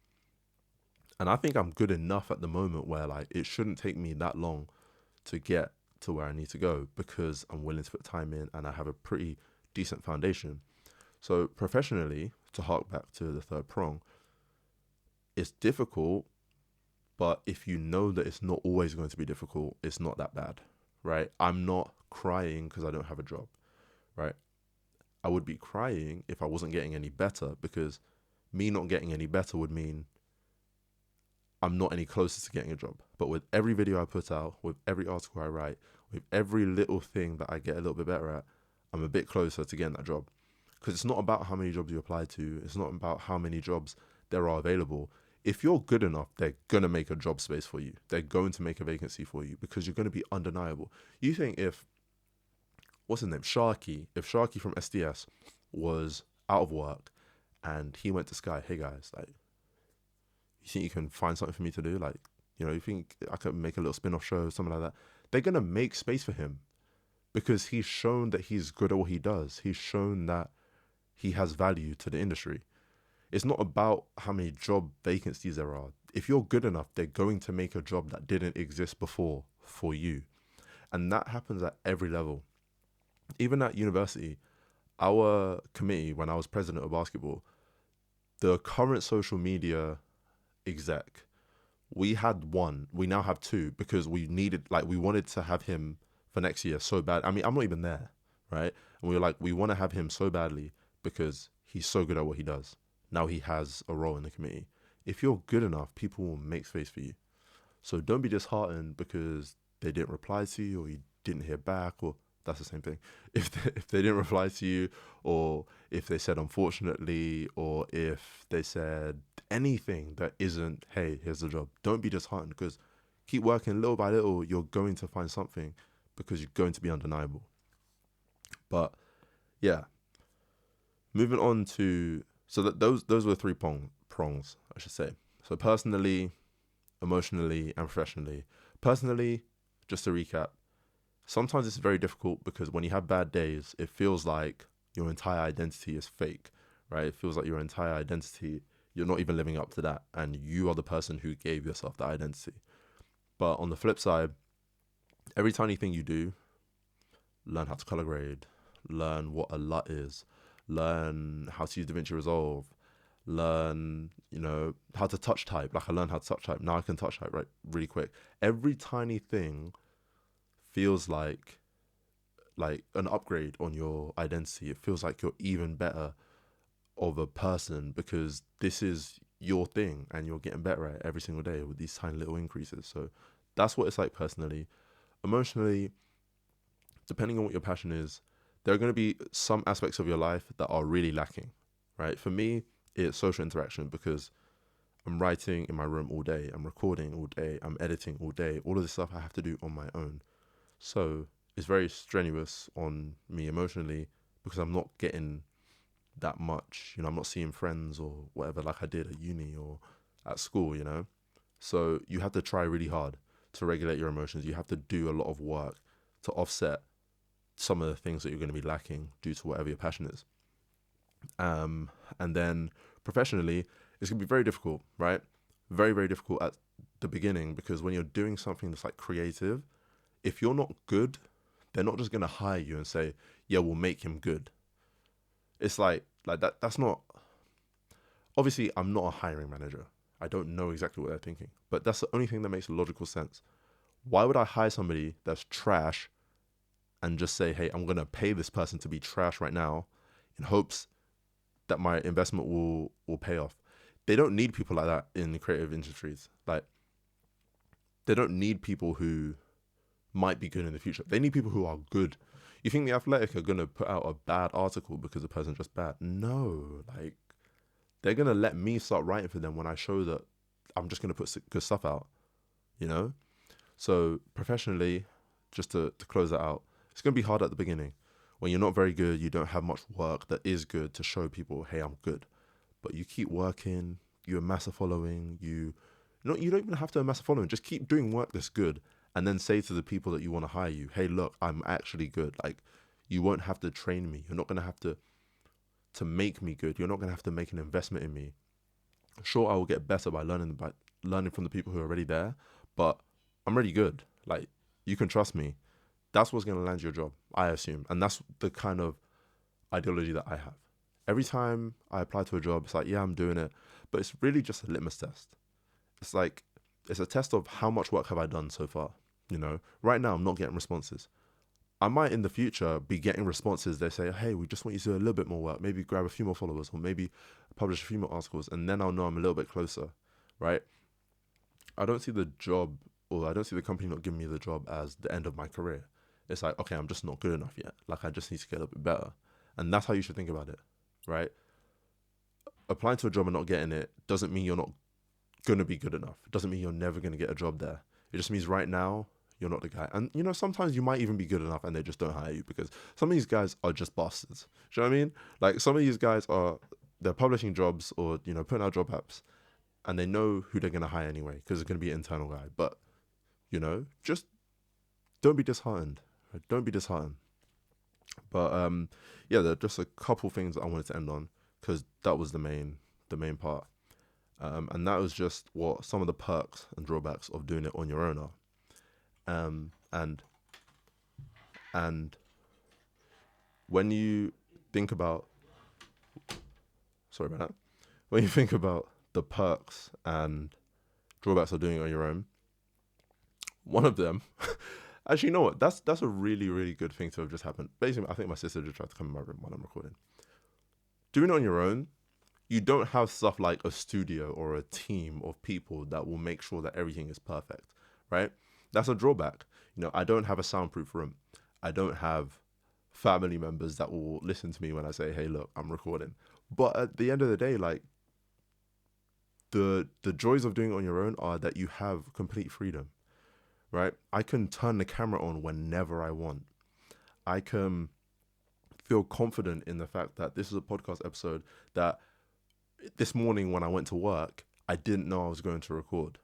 And I think I'm good enough at the moment where, like, it shouldn't take me that long to get to where I need to go, because I'm willing to put time in and I have a pretty decent foundation. So professionally, to hark back to the third prong, it's difficult, but if you know that it's not always going to be difficult, it's not that bad, right? I'm not crying because I don't have a job, right? I would be crying if I wasn't getting any better, because me not getting any better would mean I'm not any closer to getting a job. But with every video I put out, with every article I write, with every little thing that I get a little bit better at, I'm a bit closer to getting that job. Because it's not about how many jobs you apply to. It's not about how many jobs there are available. If you're good enough, they're going to make a job space for you. They're going to make a vacancy for you because you're going to be undeniable. You think if, what's his name? If Sharky from SDS was out of work and he went to Sky, hey guys, like, you think you can find something for me to do? Like, you think I could make a little spin-off show, something like that? They're going to make space for him because he's shown that he's good at what he does. He's shown that he has value to the industry. It's not about how many job vacancies there are. If you're good enough, they're going to make a job that didn't exist before for you. And that happens at every level. Even at university, our committee, when I was president of basketball, the current social media exec, we had one. We now have two because we wanted to have him for next year so bad. I mean, I'm not even there, right? And we were like, we want to have him so badly because he's so good at what he does. Now he has a role in the committee. If you're good enough, people will make space for you. So don't be disheartened because they didn't reply to you or you didn't hear back, or that's the same thing. If they didn't reply to you, or if they said unfortunately, or if they said anything that isn't, hey, here's the job, don't be disheartened because keep working little by little. You're going to find something because you're going to be undeniable. But yeah, moving on to, so that those were three prongs, I should say. So personally, emotionally, and professionally. Personally, just to recap, sometimes it's very difficult because when you have bad days, it feels like your entire identity is fake, right? It feels like your entire identity, you're not even living up to that, and you are the person who gave yourself that identity. But on the flip side, every tiny thing you do, learn how to color grade, learn what a LUT is, learn how to use DaVinci Resolve, learn, how to touch type. Like I learned how to touch type. Now I can touch type really quick. Every tiny thing feels like an upgrade on your identity. It feels like you're even better of a person because this is your thing and you're getting better at it every single day with these tiny little increases. So that's what it's like personally. Emotionally, depending on what your passion is, there are going to be some aspects of your life that are really lacking, right? For me, it's social interaction because I'm writing in my room all day, I'm recording all day, I'm editing all day. All of this stuff I have to do on my own. So it's very strenuous on me emotionally because I'm not getting that much, I'm not seeing friends or whatever like I did at uni or at school, So you have to try really hard to regulate your emotions. You have to do a lot of work to offset some of the things that you're going to be lacking due to whatever your passion is. And then professionally, it's going to be very difficult, right? Very, very difficult at the beginning because when you're doing something that's like creative, if you're not good, they're not just going to hire you and say, yeah, we'll make him good. It's like that. That's not, obviously I'm not a hiring manager. I don't know exactly what they're thinking, but that's the only thing that makes logical sense. Why would I hire somebody that's trash and just say, hey, I'm going to pay this person to be trash right now in hopes that my investment will pay off? They don't need people like that in the creative industries. Like, they don't need people who might be good in the future. They need people who are good. You think The Athletic are going to put out a bad article because the person's just bad? No. Like, they're going to let me start writing for them when I show that I'm just going to put good stuff out, So professionally, just to close that out, it's going to be hard at the beginning. When you're not very good, you don't have much work that is good to show people, hey, I'm good. But you keep working, you amass a following, you don't even have to amass a following. Just keep doing work that's good and then say to the people that you want to hire you, hey, look, I'm actually good. Like, you won't have to train me. You're not going to have to make me good. You're not going to have to make an investment in me. Sure, I will get better by learning from the people who are already there, but I'm already good. Like, you can trust me. That's what's going to land your job, I assume. And that's the kind of ideology that I have. Every time I apply to a job, it's like, yeah, I'm doing it. But it's really just a litmus test. It's like, it's a test of how much work have I done so far. Right now I'm not getting responses. I might in the future be getting responses. They say, hey, we just want you to do a little bit more work. Maybe grab a few more followers or maybe publish a few more articles. And then I'll know I'm a little bit closer, right? I don't see the job, or I don't see the company not giving me the job as the end of my career. It's like, okay, I'm just not good enough yet. Like, I just need to get a bit better. And that's how you should think about it, right? Applying to a job and not getting it doesn't mean you're not going to be good enough. It doesn't mean you're never going to get a job there. It just means right now, you're not the guy. And, sometimes you might even be good enough and they just don't hire you because some of these guys are just bastards. Do you know what I mean? Like, some of these guys they're publishing jobs or, putting out job apps and they know who they're going to hire anyway, because it's going to be an internal guy. But, just don't be disheartened. Don't be disheartened. But there are just a couple things that I wanted to end on, because that was the main part. And that was just what some of the perks and drawbacks of doing it on your own are. And when you think about, when you think about the perks and drawbacks of doing it on your own, one of them, actually, you know what? That's a really, really good thing to have just happened. Basically, I think my sister just tried to come in my room while I'm recording. Doing it on your own, you don't have stuff like a studio or a team of people that will make sure that everything is perfect, right? That's a drawback. I don't have a soundproof room. I don't have family members that will listen to me when I say, hey, look, I'm recording. But at the end of the day, like, the joys of doing it on your own are that you have complete freedom, right? I can turn the camera on whenever I want. I can feel confident in the fact that this is a podcast episode that this morning when I went to work, I didn't know I was going to record.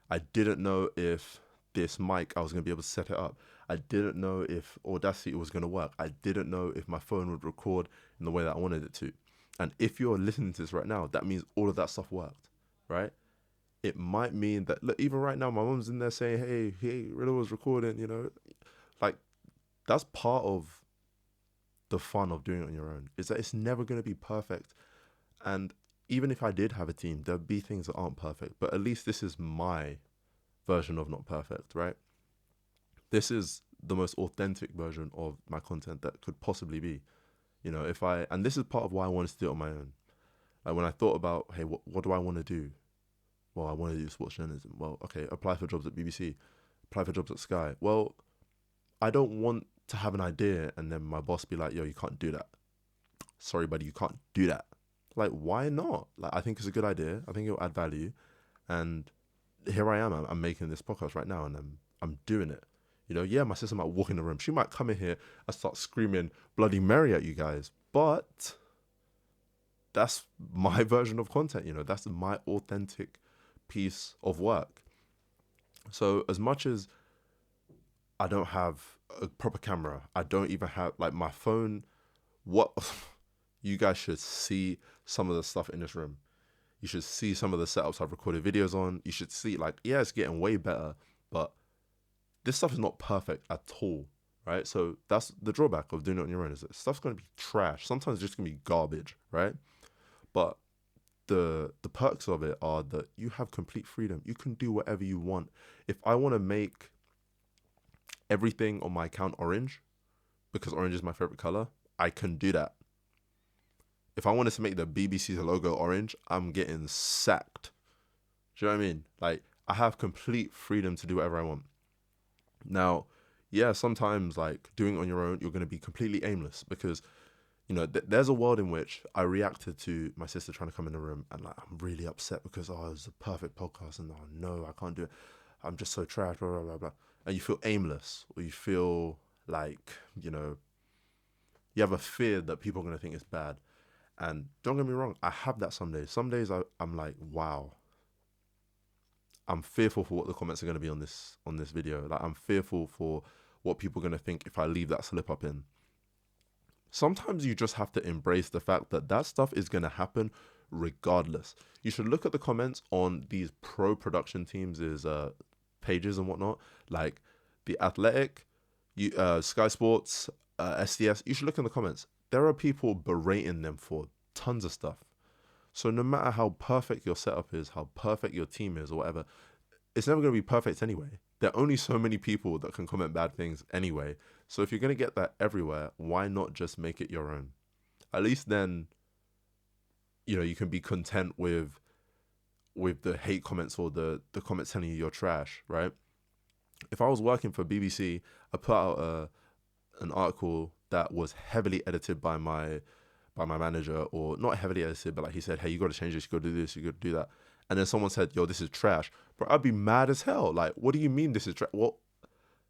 I didn't know if this mic, I was going to be able to set it up. I didn't know if Audacity was going to work. I didn't know if my phone would record in the way that I wanted it to. And if you're listening to this right now, that means all of that stuff worked, right? It might mean that, look, even right now, my mom's in there saying, hey, Riddle was recording, like, that's part of the fun of doing it on your own, is that it's never going to be perfect. And even if I did have a team, there'd be things that aren't perfect, but at least this is my version of not perfect, right? This is the most authentic version of my content that could possibly be, and this is part of why I wanted to do it on my own. Like, when I thought about, hey, what do I want to do? Well, I want to do sports journalism. Well, okay, apply for jobs at BBC, apply for jobs at Sky. Well, I don't want to have an idea and then my boss be like, yo, you can't do that. Sorry, buddy, you can't do that. Like, why not? Like, I think it's a good idea. I think it'll add value. And here I am. I'm making this podcast right now, and I'm doing it. My sister might walk in the room. She might come in here and start screaming Bloody Mary at you guys. But that's my version of content. That's my authentic piece of work. So as much as I don't have a proper camera, I don't even have, like, my phone. What you guys should see some of the stuff in this room. You should see some of the setups I've recorded videos on. You should see, like, yeah, it's getting way better, but this stuff is not perfect at all, right? So that's the drawback of doing it on your own, is that stuff's going to be trash. Sometimes it's just going to be garbage, right? But the perks of it are that you have complete freedom. You can do whatever you want. If I want to make everything on my account orange, because orange is my favorite color, I can do that. If I wanted to make the BBC's logo orange, I'm getting sacked. Do you know what I mean? Like, I have complete freedom to do whatever I want. Now, yeah, sometimes, like, doing it on your own, you're going to be completely aimless, because, there's a world in which I reacted to my sister trying to come in the room, and, like, I'm really upset because, it was a perfect podcast, and no, I can't do it. I'm just so trash, blah, blah, blah, blah. And you feel aimless, or you feel like, you have a fear that people are going to think it's bad. And don't get me wrong, I have that some days. Some days I'm like, wow, I'm fearful for what the comments are going to be on this video. Like, I'm fearful for what people are going to think if I leave that slip up in. Sometimes you just have to embrace the fact that stuff is going to happen regardless. You should look at the comments on these pro production teams' pages and whatnot, like The Athletic, Sky Sports, SDS. You should look in the comments. There are people berating them for tons of stuff. So no matter how perfect your setup is, how perfect your team is or whatever, it's never going to be perfect anyway. There are only so many people that can comment bad things anyway. So if you're going to get that everywhere, why not just make it your own? At least then, you can be content with the hate comments or the comments telling you you're trash, right? If I was working for BBC, I put out an article that was heavily edited by my manager, or not heavily edited, but like he said, hey, you got to change this, you got to do this, you got to do that. And then someone said, yo, this is trash. Bro, I'd be mad as hell. Like, what do you mean this is trash? Well,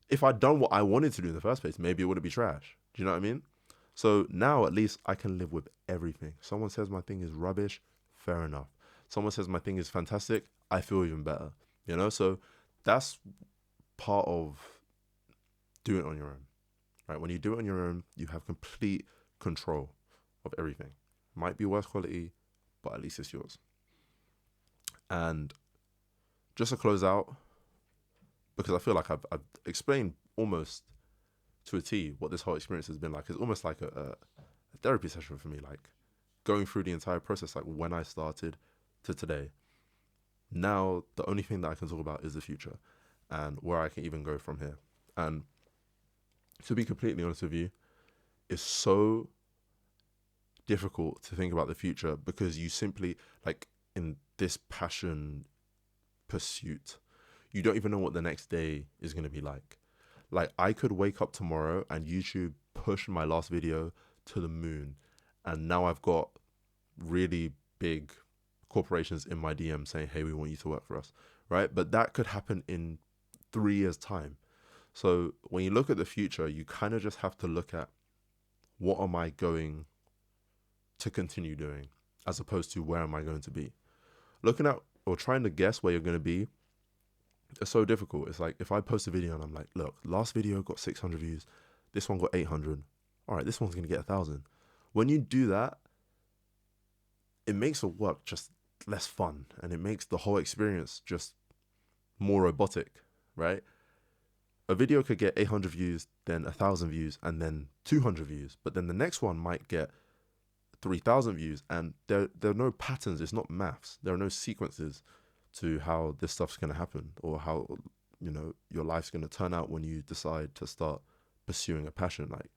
if I'd done what I wanted to do in the first place, maybe it wouldn't be trash. Do you know what I mean? So now at least I can live with everything. Someone says my thing is rubbish, fair enough. Someone says my thing is fantastic, I feel even better, you know? So that's part of doing it on your own, right? When you do it on your own, you have complete control of everything. Might be worse quality, but at least it's yours. And just to close out, because I feel like I've explained almost to a T what this whole experience has been like. It's almost like a therapy session for me, like going through the entire process, like when I started to today. Now, the only thing that I can talk about is the future and where I can even go from here. And to be completely honest with you, it's so difficult to think about the future because you simply, like in this passion pursuit, you don't even know what the next day is going to be like. Like I could wake up tomorrow and YouTube push my last video to the moon. And now I've got really big corporations in my DM saying, hey, we want you to work for us, right? But that could happen in 3 years' time. So when you look at the future, you kind of just have to look at what am I going to continue doing as opposed to where am I going to be. Looking at or trying to guess where you're going to be, it's so difficult. It's like if I post a video and I'm like, look, last video got 600 views, this one got 800. All right, this one's going to get 1,000. When you do that, it makes the work just less fun and it makes the whole experience just more robotic, right? A video could get 800 views, then 1,000 views, and then 200 views. But then the next one might get 3,000 views, and there are no patterns. It's not maths. There are no sequences to how this stuff's going to happen or how, you know, your life's going to turn out when you decide to start pursuing a passion. Like,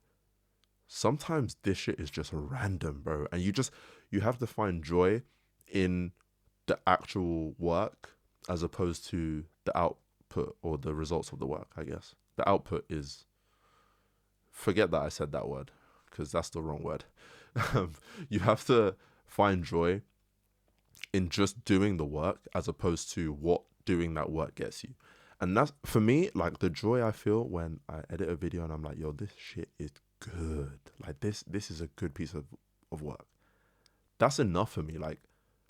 sometimes this shit is just random, bro. And you have to find joy in the actual work as opposed to the output or the results of the work, I guess. The output is, forget that I said that word because that's the wrong word. You have to find joy in just doing the work as opposed to what doing that work gets you. And that's, for me, like the joy I feel when I edit a video and I'm like, yo, this shit is good. Like this is a good piece of work. That's enough for me. Like,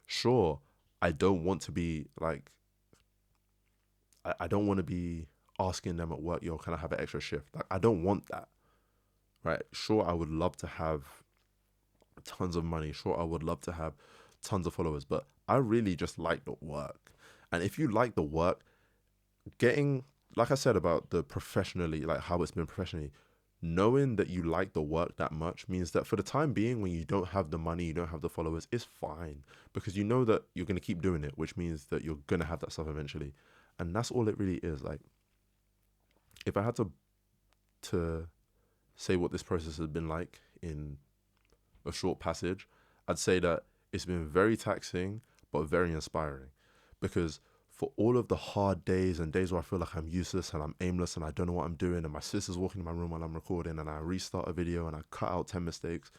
sure, I don't want to be like, I don't want to be asking them at work, yo, can I have an extra shift? Like, I don't want that, right? Sure, I would love to have tons of money. Sure, I would love to have tons of followers, but I really just like the work. And if you like the work, getting, like I said about the professionally, like how it's been professionally, knowing that you like the work that much means that for the time being, when you don't have the money, you don't have the followers, it's fine because you know that you're going to keep doing it, which means that you're going to have that stuff eventually. And that's all it really is. Like, if I had to say what this process has been like in a short passage, I'd say that it's been very taxing, but very inspiring, because for all of the hard days and days where I feel like I'm useless and I'm aimless and I don't know what I'm doing and my sister's walking in my room while I'm recording and I restart a video and I cut out 10 mistakes,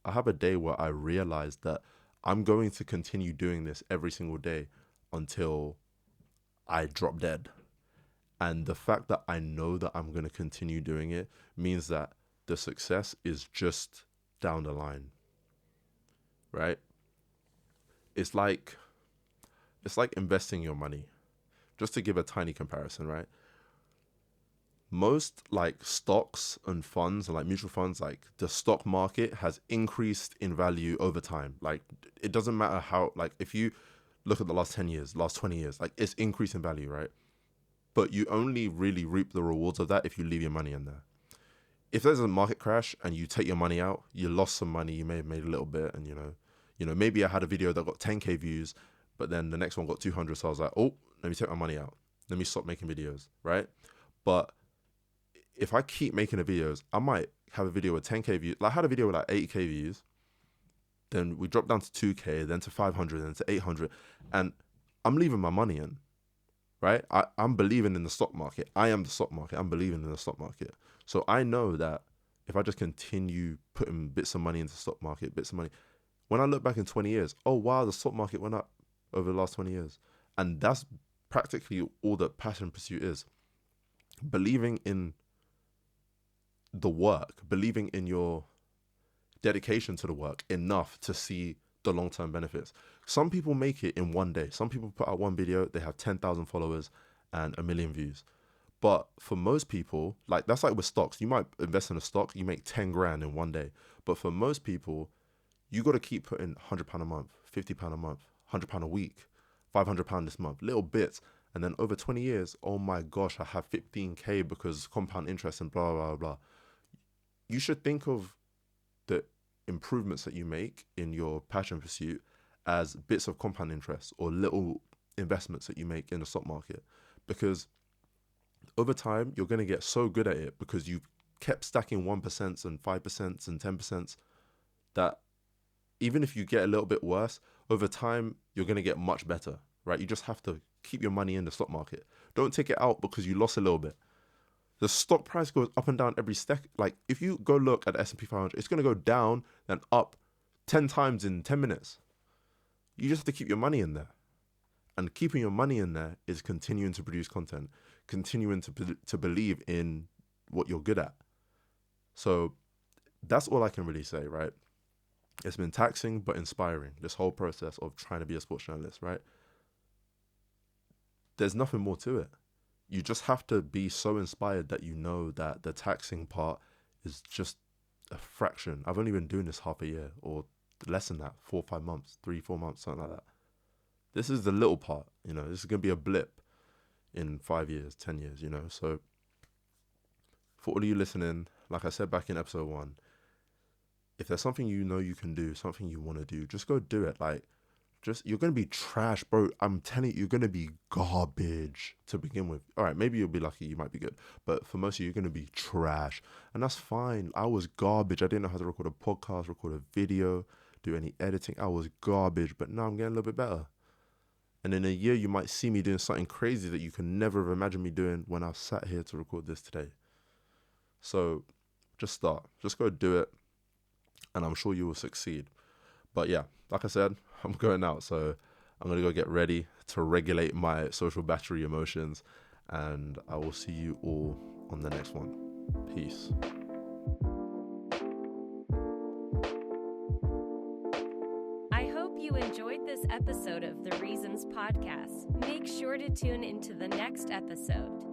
I have a day where I realize that I'm going to continue doing this every single day until I drop dead. And the fact that I know that I'm going to continue doing it means that the success is just down the line, right? It's like investing your money. Just to give a tiny comparison, right? Most like stocks and funds and like mutual funds, like the stock market has increased in value over time. Like it doesn't matter how, like if you look at the last 10 years, last 20 years, like it's increased in value, right? But you only really reap the rewards of that if you leave your money in there. If there's a market crash and you take your money out, you lost some money, you may have made a little bit, and you know, maybe I had a video that got 10k views, but then the next one got 200, so I was like, oh, let me take my money out. Let me stop making videos, right? But if I keep making the videos, I might have a video with 10k views. Like I had a video with like 80k views, then we dropped down to 2k, then to 500, then to 800, and I'm leaving my money in, right? I'm believing in the stock market. I am the stock market. I'm believing in the stock market. So I know that if I just continue putting bits of money into the stock market, bits of money, when I look back in 20 years, oh wow, the stock market went up over the last 20 years. And that's practically all that passion pursuit is. Believing in the work, believing in your dedication to the work enough to see the long-term benefits. Some people make it in one day. Some people put out one video, they have 10,000 followers and 1 million views. But for most people, like that's like with stocks. You might invest in a stock, you make 10 grand in one day. But for most people, you got to keep putting £100 a month, £50 a month, £100 a week, £500 this month, little bits. And then over 20 years, oh my gosh, I have 15K because compound interest and blah, blah, blah. You should think of the improvements that you make in your passion pursuit as bits of compound interest or little investments that you make in the stock market. Because over time, you're going to get so good at it because you've kept stacking 1% and 5% and 10% that even if you get a little bit worse, over time, you're going to get much better, right? You just have to keep your money in the stock market. Don't take it out because you lost a little bit. The stock price goes up and down every stack. Like if you go look at the S&P 500, it's going to go down and up 10 times in 10 minutes. You just have to keep your money in there. And keeping your money in there is continuing to produce content, continuing to believe in what you're good at. So that's all I can really say, right? It's been taxing but inspiring, this whole process of trying to be a sports journalist, right? There's nothing more to it. You just have to be so inspired that you know that the taxing part is just a fraction. I've only been doing this half a year or less than that, 4 or 5 months, 3, 4 months, something like that. This is the little part, this is going to be a blip in 5 years, 10 years, So for all of you listening, like I said back in episode 1, if there's something you can do, something you want to do, just go do it. You're going to be trash, bro. I'm telling you, you're going to be garbage to begin with. All right, maybe you'll be lucky, you might be good. But for most of you, you're going to be trash. And that's fine. I was garbage. I didn't know how to record a podcast, record a video, do any editing. I was garbage, but now I'm getting a little bit better. And in a year, you might see me doing something crazy that you can never have imagined me doing when I sat here to record this today. So just start. Just go do it. And I'm sure you will succeed. But yeah, like I said, I'm going out. So I'm going to go get ready to regulate my social battery emotions. And I will see you all on the next one. Peace. I hope you enjoyed this episode of the Reasons Podcast. Make sure to tune into the next episode.